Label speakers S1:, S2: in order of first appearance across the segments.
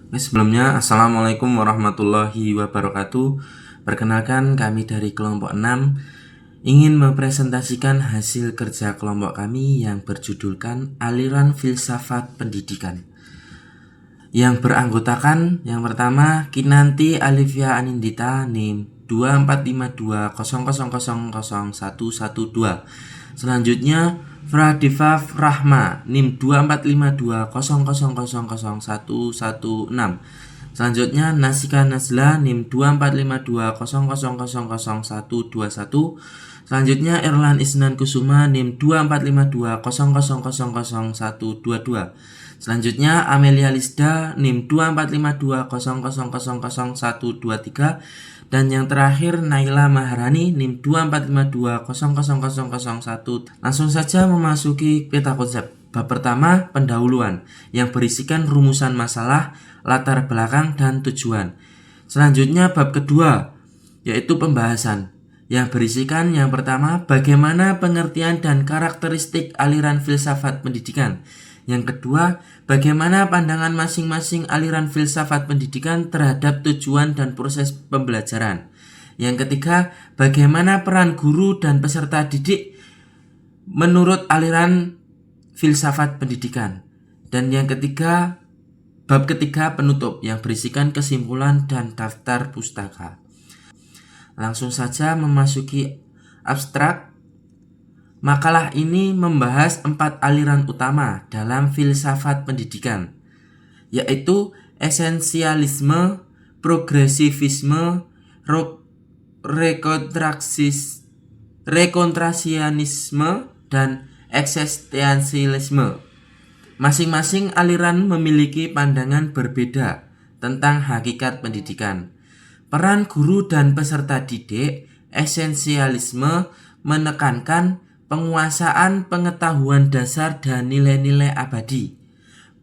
S1: Sebelumnya, Assalamualaikum warahmatullahi wabarakatuh. Perkenalkan, kami dari kelompok 6 ingin mempresentasikan hasil kerja kelompok kami yang berjudulkan Aliran Filsafat Pendidikan, yang beranggotakan yang pertama Kinanti Alivia Anindita NIM 245200000112. Selanjutnya Fradiva Rahma NIM 245200000116. Selanjutnya Nasika Nazla NIM 245200000121. Selanjutnya Erlan Isnan Kusuma NIM 245200000122. Selanjutnya Amelia Lisda NIM 245200000123. Dan yang terakhir Naila Maharani NIM 2452000001. Langsung saja memasuki peta konsep. Bab pertama, pendahuluan, yang berisikan rumusan masalah, latar belakang, dan tujuan. Selanjutnya bab kedua, yaitu pembahasan, yang berisikan yang pertama, bagaimana pengertian dan karakteristik aliran filsafat pendidikan. Yang kedua, bagaimana pandangan masing-masing aliran filsafat pendidikan terhadap tujuan dan proses pembelajaran. Yang ketiga, bagaimana peran guru dan peserta didik menurut aliran filsafat pendidikan. Dan yang ketiga, bab ketiga penutup yang berisikan kesimpulan dan daftar pustaka. Langsung saja memasuki abstrak. Makalah ini membahas 4 aliran utama dalam filsafat pendidikan, yaitu esensialisme, progresivisme, rekontrasianisme, dan eksistensialisme. Masing-masing aliran memiliki pandangan berbeda tentang hakikat pendidikan. Peran guru dan peserta didik. Esensialisme menekankan penguasaan pengetahuan dasar dan nilai-nilai abadi.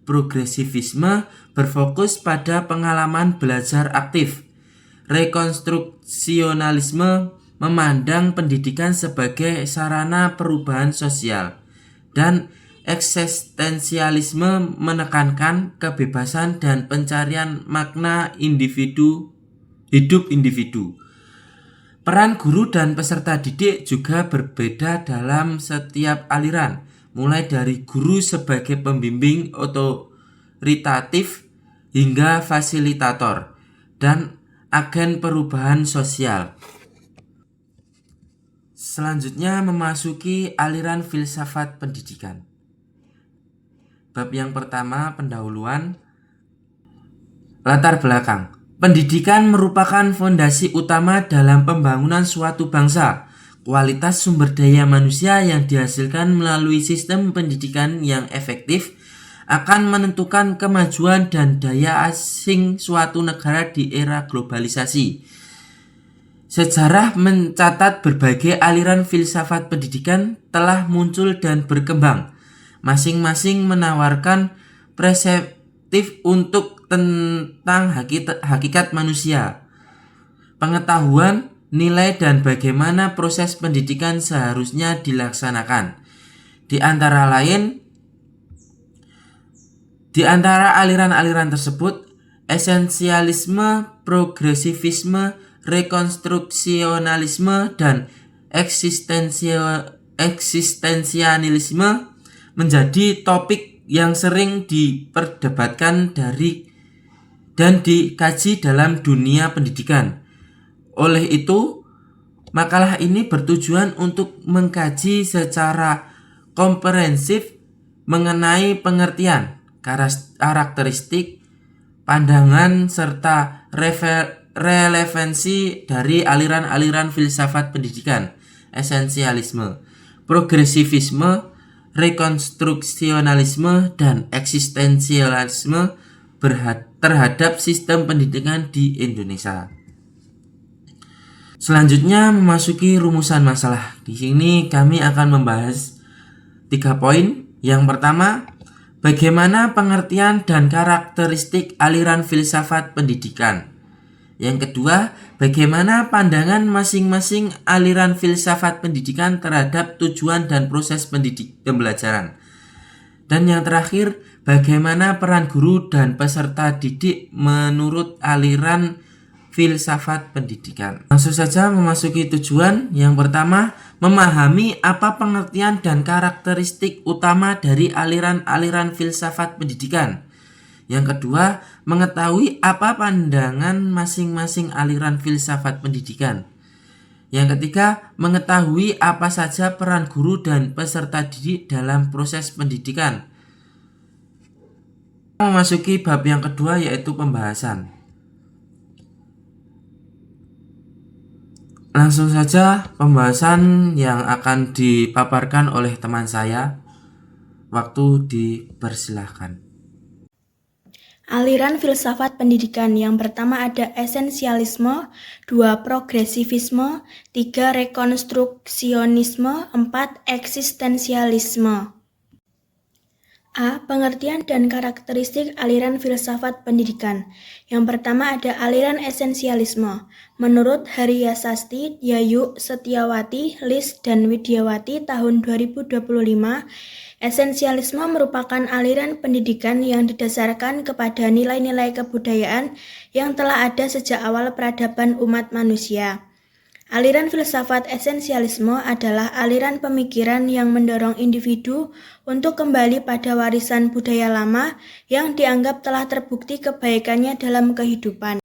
S1: Progresivisme berfokus pada pengalaman belajar aktif. Rekonstruksionalisme memandang pendidikan sebagai sarana perubahan sosial. Dan eksistensialisme menekankan kebebasan dan pencarian makna hidup individu. Peran guru dan peserta didik juga berbeda dalam setiap aliran, mulai dari guru sebagai pembimbing otoritatif hingga fasilitator dan agen perubahan sosial. Selanjutnya memasuki aliran filsafat pendidikan. Bab yang pertama, pendahuluan, latar belakang. Pendidikan merupakan fondasi utama dalam pembangunan suatu bangsa. Kualitas sumber daya manusia yang dihasilkan melalui sistem pendidikan yang efektif akan menentukan kemajuan dan daya saing suatu negara di era globalisasi. Sejarah mencatat berbagai aliran filsafat pendidikan telah muncul dan berkembang. Masing-masing menawarkan perspektif untuk tentang hakikat manusia, pengetahuan, nilai, dan bagaimana proses pendidikan seharusnya dilaksanakan. Di antara aliran-aliran tersebut, esensialisme, progresivisme, rekonstruksionalisme, dan eksistensialisme menjadi topik yang sering diperdebatkan dan dikaji dalam dunia pendidikan. Oleh itu, makalah ini bertujuan untuk mengkaji secara komprehensif mengenai pengertian, karakteristik, pandangan, serta relevansi dari aliran-aliran filsafat pendidikan, esensialisme, progresivisme, rekonstruksionalisme, dan eksistensialisme terhadap sistem pendidikan di Indonesia. Selanjutnya memasuki rumusan masalah. Di sini kami akan membahas 3 poin. Yang pertama, bagaimana pengertian dan karakteristik aliran filsafat pendidikan. Yang kedua, bagaimana pandangan masing-masing aliran filsafat pendidikan terhadap tujuan dan proses pembelajaran. Dan yang terakhir, Bagaimana peran guru dan peserta didik menurut aliran filsafat pendidikan? Langsung saja memasuki tujuan. Yang pertama, memahami apa pengertian dan karakteristik utama dari aliran-aliran filsafat pendidikan. Yang kedua, mengetahui apa pandangan masing-masing aliran filsafat pendidikan. Yang ketiga, mengetahui apa saja peran guru dan peserta didik dalam proses pendidikan. Memasuki bab yang kedua, yaitu pembahasan. Langsung saja pembahasan yang akan dipaparkan oleh teman saya. Waktu dipersilahkan.
S2: Aliran filsafat pendidikan. Yang pertama ada esensialisme, 2 progresivisme, 3 rekonstruksionisme, 4 eksistensialisme. A. Pengertian dan karakteristik aliran filsafat pendidikan. Yang pertama ada aliran esensialisme. Menurut Haryasasti, Yayu, Setiawati, Lis, dan Widyawati tahun 2025, esensialisme merupakan aliran pendidikan yang didasarkan kepada nilai-nilai kebudayaan yang telah ada sejak awal peradaban umat manusia. Aliran filsafat esensialisme adalah aliran pemikiran yang mendorong individu untuk kembali pada warisan budaya lama yang dianggap telah terbukti kebaikannya dalam kehidupan.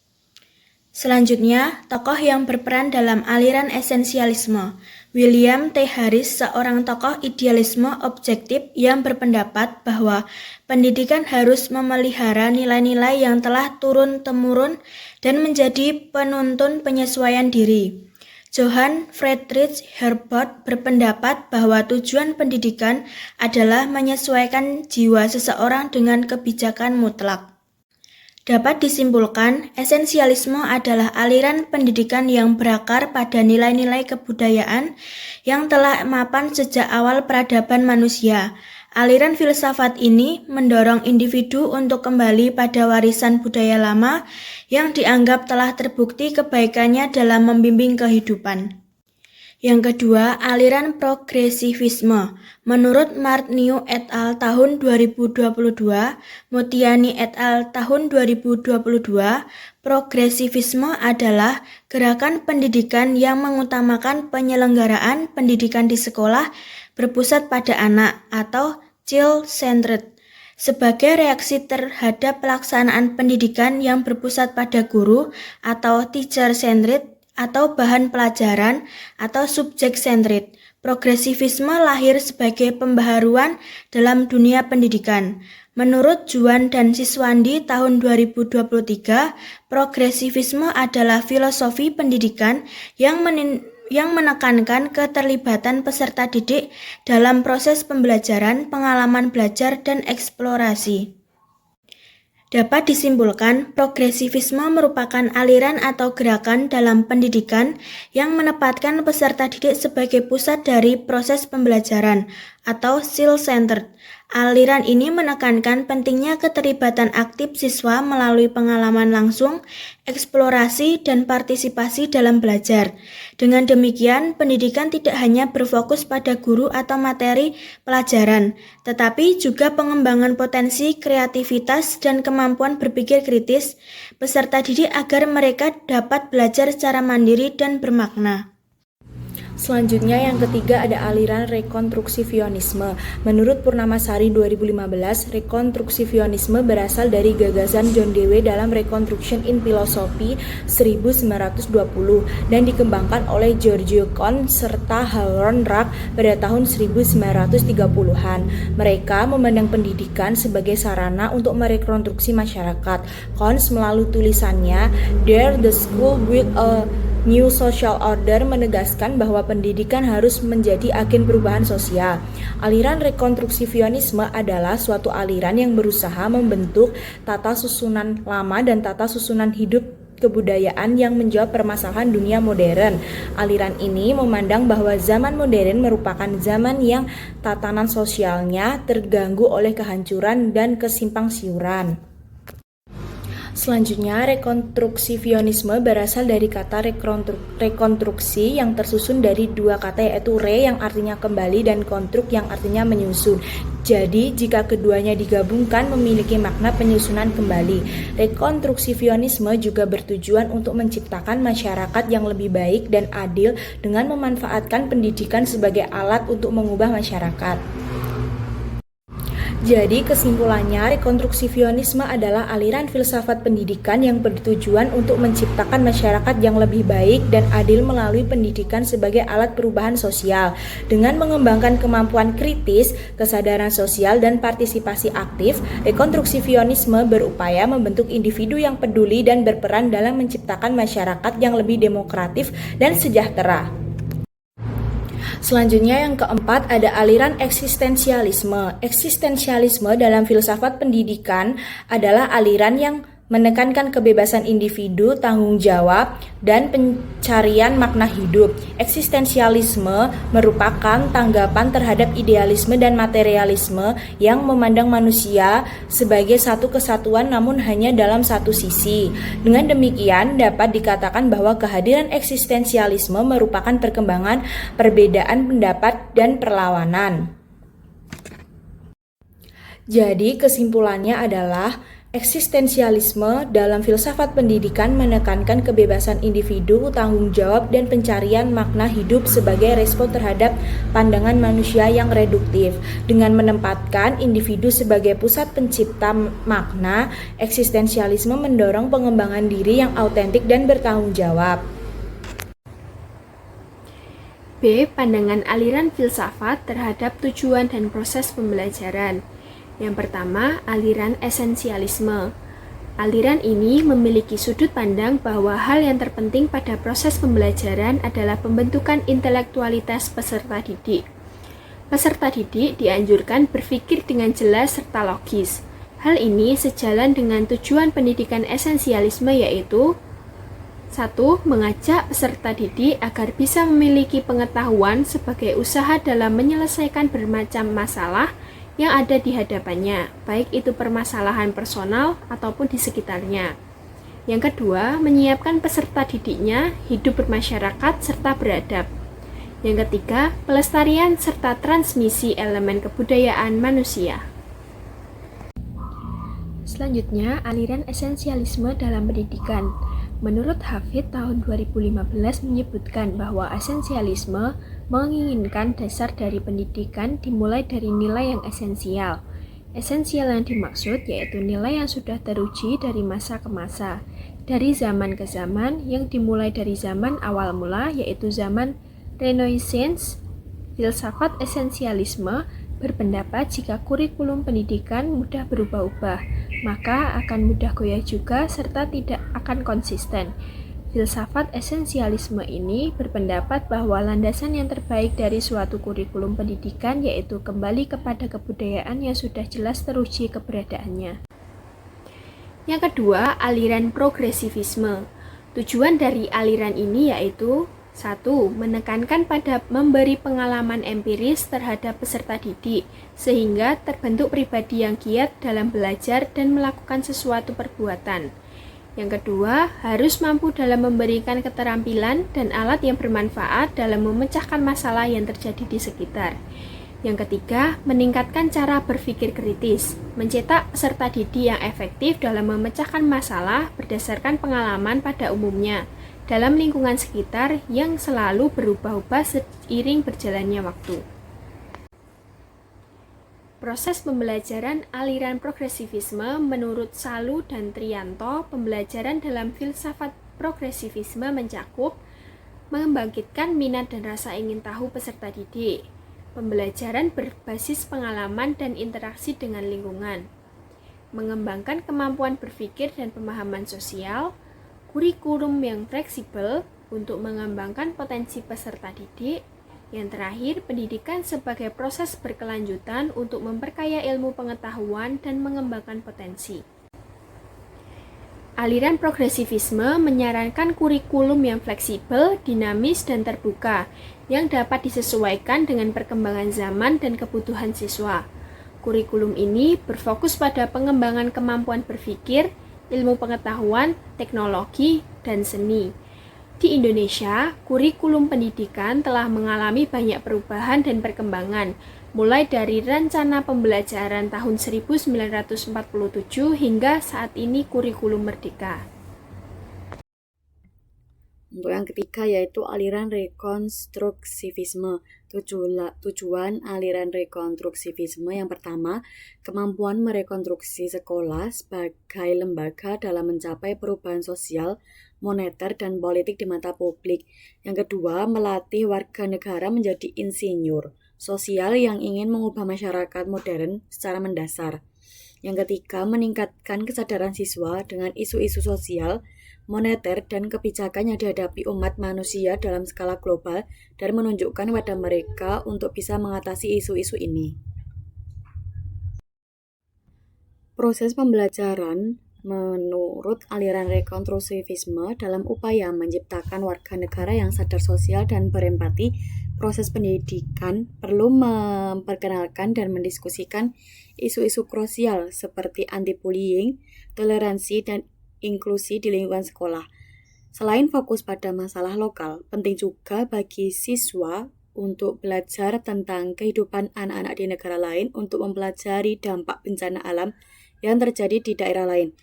S2: Selanjutnya, tokoh yang berperan dalam aliran esensialisme. William T. Harris, seorang tokoh idealisme objektif yang berpendapat bahwa pendidikan harus memelihara nilai-nilai yang telah turun-temurun dan menjadi penuntun penyesuaian diri. Johann Friedrich Herbert berpendapat bahwa tujuan pendidikan adalah menyesuaikan jiwa seseorang dengan kebijakan mutlak. Dapat disimpulkan, esensialisme adalah aliran pendidikan yang berakar pada nilai-nilai kebudayaan yang telah mapan sejak awal peradaban manusia. Aliran filsafat ini mendorong individu untuk kembali pada warisan budaya lama yang dianggap telah terbukti kebaikannya dalam membimbing kehidupan. Yang kedua, aliran progresivisme. Menurut Martnew et al. Tahun 2022, Motiani et al. Tahun 2022, progresivisme adalah gerakan pendidikan yang mengutamakan penyelenggaraan pendidikan di sekolah berpusat pada anak atau child-centered sebagai reaksi terhadap pelaksanaan pendidikan yang berpusat pada guru atau teacher-centered atau bahan pelajaran atau subject-centered. Progresivisme lahir sebagai pembaharuan dalam dunia pendidikan. Menurut Juan dan Siswandi tahun 2023, progresivisme adalah filosofi pendidikan yang menekankan keterlibatan peserta didik dalam proses pembelajaran, pengalaman belajar, dan eksplorasi. Dapat disimpulkan, progresivisme merupakan aliran atau gerakan dalam pendidikan yang menempatkan peserta didik sebagai pusat dari proses pembelajaran atau child-centered. Aliran ini menekankan pentingnya keterlibatan aktif siswa melalui pengalaman langsung, eksplorasi, dan partisipasi dalam belajar. Dengan demikian, pendidikan tidak hanya berfokus pada guru atau materi pelajaran, tetapi juga pengembangan potensi, kreativitas, dan kemampuan berpikir kritis peserta didik agar mereka dapat belajar secara mandiri dan bermakna.
S3: Selanjutnya yang ketiga ada aliran rekonstruksionisme. Menurut Purnamasari 2015, rekonstruksionisme berasal dari gagasan John Dewey dalam Reconstruction in Philosophy 1920 dan dikembangkan oleh Giorgio Kohn serta Harold Rack pada tahun 1930-an. Mereka memandang pendidikan sebagai sarana untuk merekonstruksi masyarakat. Kohn melalui tulisannya There the School with a New Social Order menegaskan bahwa pendidikan harus menjadi agen perubahan sosial. Aliran rekonstruksionisme adalah suatu aliran yang berusaha membentuk tata susunan lama dan tata susunan hidup kebudayaan yang menjawab permasalahan dunia modern. Aliran ini memandang bahwa zaman modern merupakan zaman yang tatanan sosialnya terganggu oleh kehancuran dan kesimpangsiuran. Selanjutnya, rekonstruksi Fionisme berasal dari kata rekonstruksi yang tersusun dari dua kata, yaitu re yang artinya kembali dan konstruk yang artinya menyusun. Jadi, jika keduanya digabungkan memiliki makna penyusunan kembali. Rekonstruksi Fionisme juga bertujuan untuk menciptakan masyarakat yang lebih baik dan adil dengan memanfaatkan pendidikan sebagai alat untuk mengubah masyarakat. Jadi kesimpulannya, rekonstruksi Fionisme adalah aliran filsafat pendidikan yang bertujuan untuk menciptakan masyarakat yang lebih baik dan adil melalui pendidikan sebagai alat perubahan sosial. Dengan mengembangkan kemampuan kritis, kesadaran sosial, dan partisipasi aktif, rekonstruksi Fionisme berupaya membentuk individu yang peduli dan berperan dalam menciptakan masyarakat yang lebih demokratis dan sejahtera. Selanjutnya yang keempat ada aliran eksistensialisme. Eksistensialisme dalam filsafat pendidikan adalah aliran yang menekankan kebebasan individu, tanggung jawab, dan pencarian makna hidup. Eksistensialisme merupakan tanggapan terhadap idealisme dan materialisme yang memandang manusia sebagai satu kesatuan namun hanya dalam satu sisi. Dengan demikian, dapat dikatakan bahwa kehadiran eksistensialisme merupakan perkembangan perbedaan pendapat dan perlawanan. Jadi, kesimpulannya adalah eksistensialisme dalam filsafat pendidikan menekankan kebebasan individu, tanggung jawab, dan pencarian makna hidup sebagai respon terhadap pandangan manusia yang reduktif. Dengan menempatkan individu sebagai pusat pencipta makna, eksistensialisme mendorong pengembangan diri yang autentik dan bertanggung jawab.
S4: B. Pandangan aliran filsafat terhadap tujuan dan proses pembelajaran. Yang pertama, aliran esensialisme. Aliran ini memiliki sudut pandang bahwa hal yang terpenting pada proses pembelajaran adalah pembentukan intelektualitas peserta didik. Peserta didik dianjurkan berpikir dengan jelas serta logis. Hal ini sejalan dengan tujuan pendidikan esensialisme, yaitu 1. Mengajak peserta didik agar bisa memiliki pengetahuan sebagai usaha dalam menyelesaikan bermacam masalah yang ada di hadapannya, baik itu permasalahan personal ataupun di sekitarnya. Yang kedua, menyiapkan peserta didiknya hidup bermasyarakat serta beradab. Yang ketiga, pelestarian serta transmisi elemen kebudayaan manusia. Selanjutnya, aliran esensialisme dalam pendidikan. Menurut Hafid tahun 2015 menyebutkan bahwa esensialisme menginginkan dasar dari pendidikan dimulai dari nilai yang esensial. Esensial yang dimaksud yaitu nilai yang sudah teruji dari masa ke masa, dari zaman ke zaman, yang dimulai dari zaman awal mula yaitu zaman Renaissance. Filsafat esensialisme berpendapat jika kurikulum pendidikan mudah berubah-ubah, maka akan mudah goyah juga serta tidak akan konsisten. Filsafat esensialisme ini berpendapat bahwa landasan yang terbaik dari suatu kurikulum pendidikan yaitu kembali kepada kebudayaan yang sudah jelas teruji keberadaannya. Yang kedua, aliran progresivisme. Tujuan dari aliran ini yaitu 1. Menekankan pada memberi pengalaman empiris terhadap peserta didik, sehingga terbentuk pribadi yang giat dalam belajar dan melakukan sesuatu perbuatan. Yang kedua, harus mampu dalam memberikan keterampilan dan alat yang bermanfaat dalam memecahkan masalah yang terjadi di sekitar. Yang ketiga, meningkatkan cara berpikir kritis, mencetak peserta didik yang efektif dalam memecahkan masalah berdasarkan pengalaman pada umumnya, dalam lingkungan sekitar yang selalu berubah-ubah seiring berjalannya waktu. Proses pembelajaran aliran progresivisme menurut Salu dan Trianto, pembelajaran dalam filsafat progresivisme mencakup membangkitkan minat dan rasa ingin tahu peserta didik, pembelajaran berbasis pengalaman dan interaksi dengan lingkungan, mengembangkan kemampuan berpikir dan pemahaman sosial, kurikulum yang fleksibel untuk mengembangkan potensi peserta didik. Yang terakhir, pendidikan sebagai proses berkelanjutan untuk memperkaya ilmu pengetahuan dan mengembangkan potensi. Aliran progresivisme menyarankan kurikulum yang fleksibel, dinamis, dan terbuka, yang dapat disesuaikan dengan perkembangan zaman dan kebutuhan siswa. Kurikulum ini berfokus pada pengembangan kemampuan berpikir, ilmu pengetahuan, teknologi, dan seni. Di Indonesia, kurikulum pendidikan telah mengalami banyak perubahan dan perkembangan, mulai dari rencana pembelajaran tahun 1947 hingga saat ini kurikulum merdeka.
S5: Untuk yang ketiga yaitu aliran rekonstruksivisme. Tujuan aliran rekonstruksivisme yang pertama, kemampuan merekonstruksi sekolah sebagai lembaga dalam mencapai perubahan sosial, moneter, dan politik di mata publik. Yang kedua, melatih warga negara menjadi insinyur sosial yang ingin mengubah masyarakat modern secara mendasar. Yang ketiga, meningkatkan kesadaran siswa dengan isu-isu sosial, moneter, dan kebijakan yang dihadapi umat manusia dalam skala global dan menunjukkan pada mereka untuk bisa mengatasi isu-isu ini. Proses pembelajaran menurut aliran rekonstruksivisme dalam upaya menciptakan warga negara yang sadar sosial dan berempati, proses pendidikan perlu memperkenalkan dan mendiskusikan isu-isu krusial seperti anti-bullying, toleransi, dan inklusi di lingkungan sekolah. Selain fokus pada masalah lokal, penting juga bagi siswa untuk belajar tentang kehidupan anak-anak di negara lain untuk mempelajari dampak bencana alam yang terjadi di daerah lain.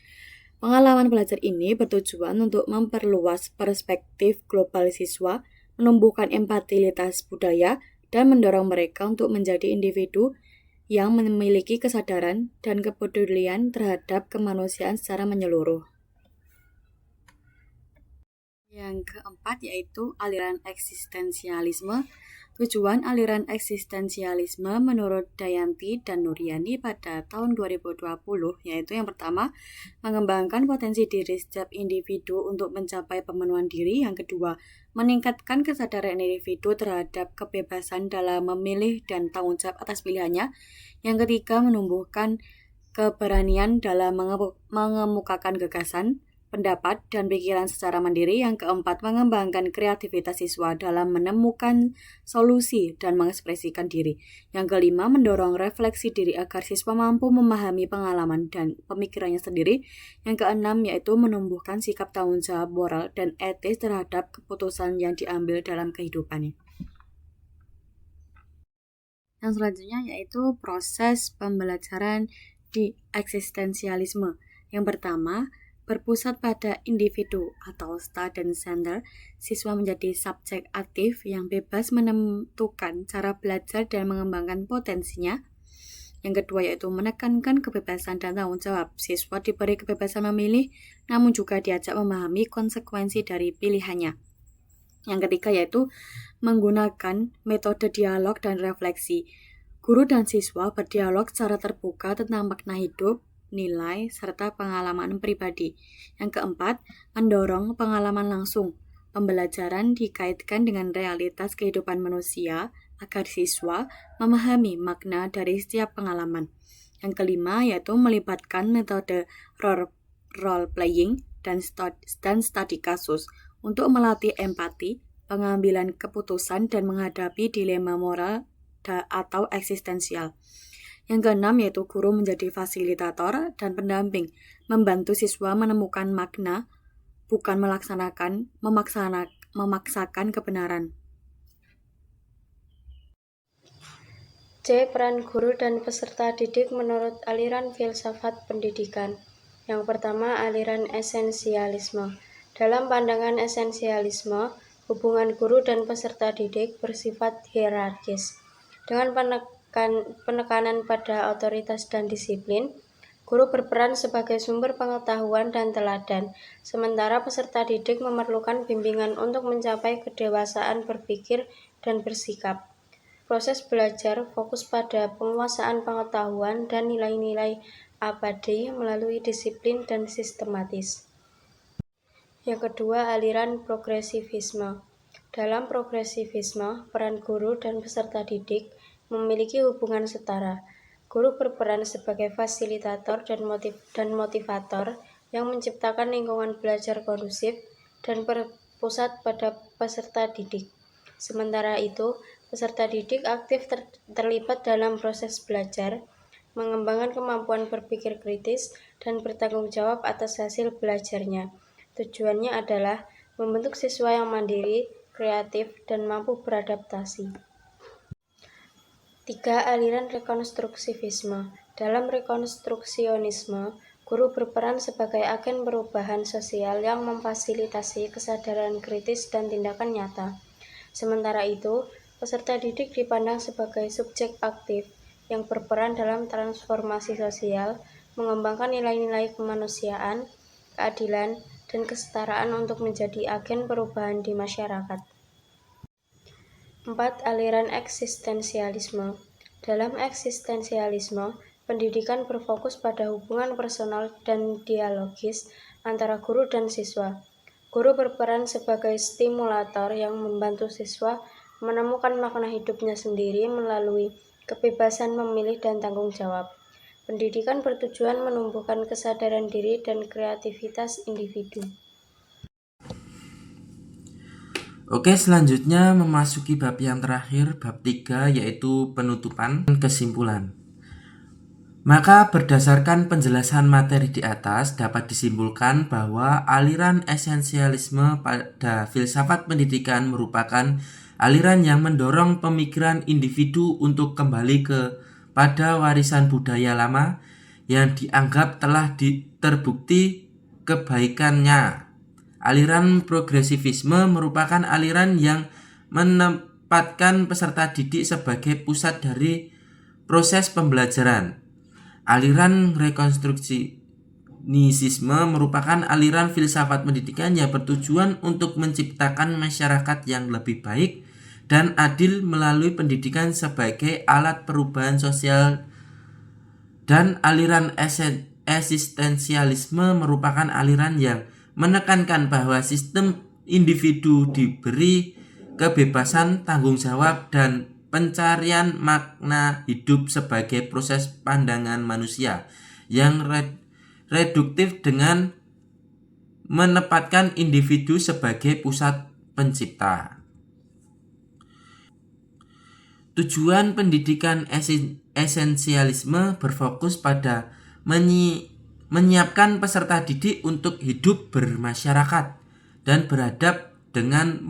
S5: Pengalaman belajar ini bertujuan untuk memperluas perspektif global siswa, menumbuhkan empati lintas budaya, dan mendorong mereka untuk menjadi individu yang memiliki kesadaran dan kepedulian terhadap kemanusiaan secara menyeluruh. Yang keempat yaitu aliran eksistensialisme. Tujuan aliran eksistensialisme menurut Dayanti dan Nuryani pada tahun 2020 yaitu yang pertama, mengembangkan potensi diri setiap individu untuk mencapai pemenuhan diri. Yang kedua, meningkatkan kesadaran individu terhadap kebebasan dalam memilih dan tanggung jawab atas pilihannya. Yang ketiga, menumbuhkan keberanian dalam mengemukakan gagasan, pendapat, dan pikiran secara mandiri. Yang keempat, mengembangkan kreativitas siswa dalam menemukan solusi dan mengekspresikan diri. Yang kelima, mendorong refleksi diri agar siswa mampu memahami pengalaman dan pemikirannya sendiri. Yang keenam, yaitu menumbuhkan sikap tanggung jawab moral dan etis terhadap keputusan yang diambil dalam kehidupannya. Yang selanjutnya yaitu proses pembelajaran di eksistensialisme. Yang pertama, berpusat pada individu atau student center, siswa menjadi subjek aktif yang bebas menentukan cara belajar dan mengembangkan potensinya. Yang kedua yaitu menekankan kebebasan dan tanggung jawab. Siswa diberi kebebasan memilih, namun juga diajak memahami konsekuensi dari pilihannya. Yang ketiga yaitu menggunakan metode dialog dan refleksi. Guru dan siswa berdialog secara terbuka tentang makna hidup, nilai, serta pengalaman pribadi. Yang keempat, mendorong pengalaman langsung. Pembelajaran dikaitkan dengan realitas kehidupan manusia agar siswa memahami makna dari setiap pengalaman. Yang kelima, yaitu melibatkan metode role-playing dan studi kasus untuk melatih empati, pengambilan keputusan, dan menghadapi dilema moral atau eksistensial. Yang keenam yaitu guru menjadi fasilitator dan pendamping, membantu siswa menemukan makna, bukan memaksakan kebenaran.
S2: C. Peran guru dan peserta didik menurut aliran filsafat pendidikan. Yang pertama, aliran esensialisme. Dalam pandangan esensialisme, hubungan guru dan peserta didik bersifat hierarkis. Dengan penekanan pada otoritas dan disiplin, guru berperan sebagai sumber pengetahuan dan teladan, sementara peserta didik memerlukan bimbingan untuk mencapai kedewasaan berpikir dan bersikap. Proses belajar fokus pada penguasaan pengetahuan dan nilai-nilai abadi melalui disiplin dan sistematis. Yang kedua, aliran progresivisme. Dalam progresivisme, peran guru dan peserta didik memiliki hubungan setara. Guru berperan sebagai fasilitator dan motivator yang menciptakan lingkungan belajar kondusif dan berpusat pada peserta didik. Sementara itu, peserta didik aktif terlibat dalam proses belajar,
S6: mengembangkan kemampuan berpikir kritis, dan bertanggung jawab atas hasil belajarnya. Tujuannya adalah membentuk siswa yang mandiri, kreatif, dan mampu beradaptasi. 3. Aliran rekonstruksivisme. Dalam rekonstruksionisme, guru berperan sebagai agen perubahan sosial yang memfasilitasi kesadaran kritis dan tindakan nyata. Sementara itu, peserta didik dipandang sebagai subjek aktif yang berperan dalam transformasi sosial, mengembangkan nilai-nilai kemanusiaan, keadilan, dan kesetaraan untuk menjadi agen perubahan di masyarakat. 4. Aliran eksistensialisme. Dalam eksistensialisme, pendidikan berfokus pada hubungan personal dan dialogis antara guru dan siswa. Guru berperan sebagai stimulator yang membantu siswa menemukan makna hidupnya sendiri melalui kebebasan memilih dan tanggung jawab. Pendidikan bertujuan menumbuhkan kesadaran diri dan kreativitas individu.
S1: Oke, selanjutnya memasuki bab yang terakhir, bab 3, yaitu penutupan kesimpulan. Maka berdasarkan penjelasan materi di atas dapat disimpulkan bahwa aliran esensialisme pada filsafat pendidikan merupakan aliran yang mendorong pemikiran individu untuk kembali pada warisan budaya lama yang dianggap telah terbukti kebaikannya. Aliran progresivisme merupakan aliran yang menempatkan peserta didik sebagai pusat dari proses pembelajaran. Aliran rekonstruksionisme merupakan aliran filsafat pendidikan yang bertujuan untuk menciptakan masyarakat yang lebih baik dan adil melalui pendidikan sebagai alat perubahan sosial. Dan aliran eksistensialisme merupakan aliran yang menekankan bahwa sistem individu diberi kebebasan, tanggung jawab, dan pencarian makna hidup sebagai proses pandangan manusia yang reduktif dengan menempatkan individu sebagai pusat pencipta. Tujuan pendidikan esensialisme berfokus pada menyiapkan peserta didik untuk hidup bermasyarakat dan beradab dengan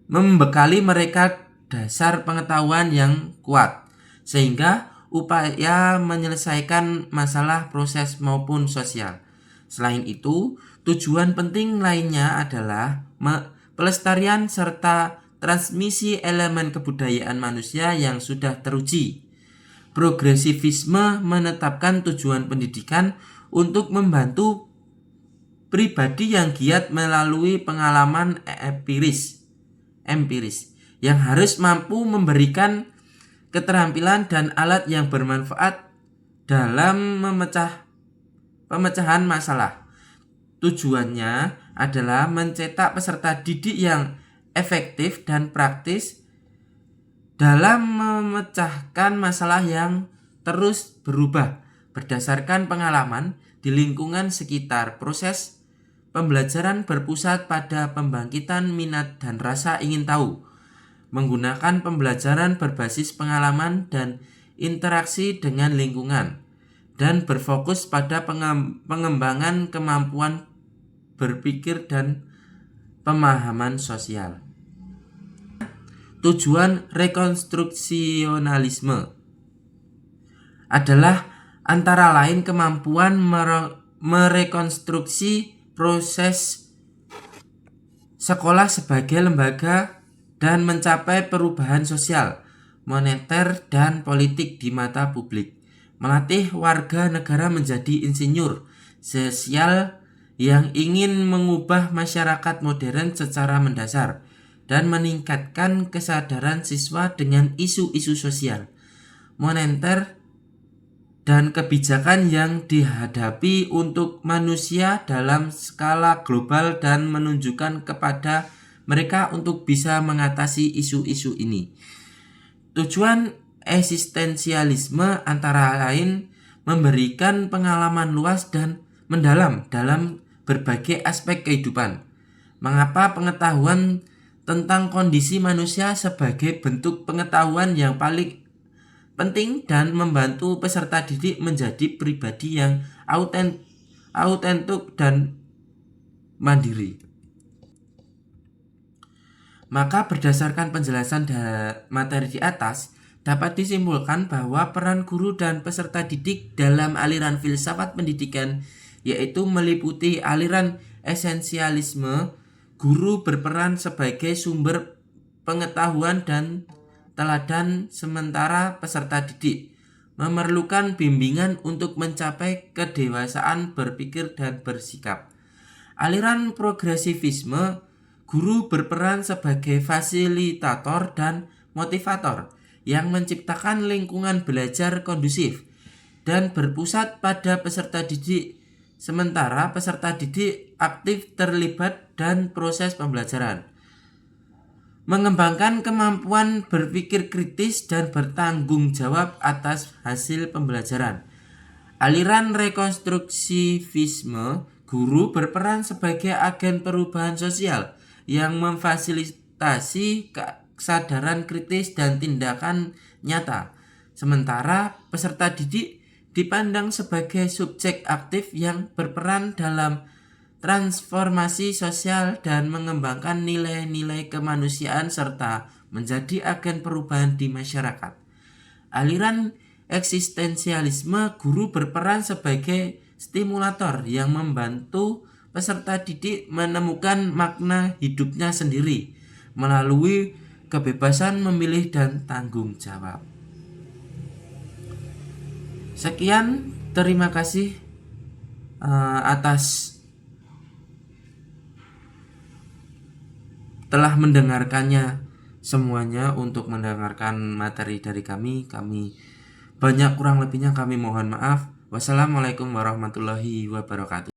S1: membekali mereka dasar pengetahuan yang kuat, sehingga upaya menyelesaikan masalah proses maupun sosial. Selain itu, tujuan penting lainnya adalah pelestarian serta transmisi elemen kebudayaan manusia yang sudah teruji. Progresivisme menetapkan tujuan pendidikan untuk membantu pribadi yang giat melalui pengalaman empiris yang harus mampu memberikan keterampilan dan alat yang bermanfaat dalam pemecahan masalah. Tujuannya adalah mencetak peserta didik yang efektif dan praktis dalam memecahkan masalah yang terus berubah berdasarkan pengalaman di lingkungan sekitar. Proses pembelajaran berpusat pada pembangkitan minat dan rasa ingin tahu, menggunakan pembelajaran berbasis pengalaman dan interaksi dengan lingkungan, dan berfokus pada pengembangan kemampuan berpikir dan pemahaman sosial. Tujuan rekonstruksionalisme adalah antara lain kemampuan merekonstruksi proses sekolah sebagai lembaga dan mencapai perubahan sosial, moneter, dan politik di mata publik. Melatih warga negara menjadi insinyur sosial yang ingin mengubah masyarakat modern secara mendasar dan meningkatkan kesadaran siswa dengan isu-isu sosial, moneter, dan kebijakan yang dihadapi untuk manusia dalam skala global dan menunjukkan kepada mereka untuk bisa mengatasi isu-isu ini. Tujuan eksistensialisme antara lain memberikan pengalaman luas dan mendalam dalam berbagai aspek kehidupan. Mengapa pengetahuan tentang kondisi manusia sebagai bentuk pengetahuan yang paling penting dan membantu peserta didik menjadi pribadi yang autentik dan mandiri. Maka berdasarkan penjelasan materi di atas, dapat disimpulkan bahwa peran guru dan peserta didik dalam aliran filsafat pendidikan yaitu meliputi aliran esensialisme. Guru berperan sebagai sumber pengetahuan dan teladan, sementara peserta didik memerlukan bimbingan untuk mencapai kedewasaan berpikir dan bersikap. Aliran progresivisme, guru berperan sebagai fasilitator dan motivator yang menciptakan lingkungan belajar kondusif dan berpusat pada peserta didik, sementara peserta didik aktif terlibat dan proses pembelajaran. Mengembangkan kemampuan berpikir kritis dan bertanggung jawab atas hasil pembelajaran. Aliran rekonstruksivisme, guru berperan sebagai agen perubahan sosial yang memfasilitasi kesadaran kritis dan tindakan nyata, sementara peserta didik dipandang sebagai subjek aktif yang berperan dalam transformasi sosial dan mengembangkan nilai-nilai kemanusiaan serta menjadi agen perubahan di masyarakat. Aliran eksistensialisme, guru berperan sebagai stimulator yang membantu peserta didik menemukan makna hidupnya sendiri melalui kebebasan memilih dan tanggung jawab. Sekian, terima kasih atas telah mendengarkannya semuanya. Untuk mendengarkan materi dari kami banyak kurang lebihnya kami mohon maaf. Wassalamualaikum warahmatullahi wabarakatuh.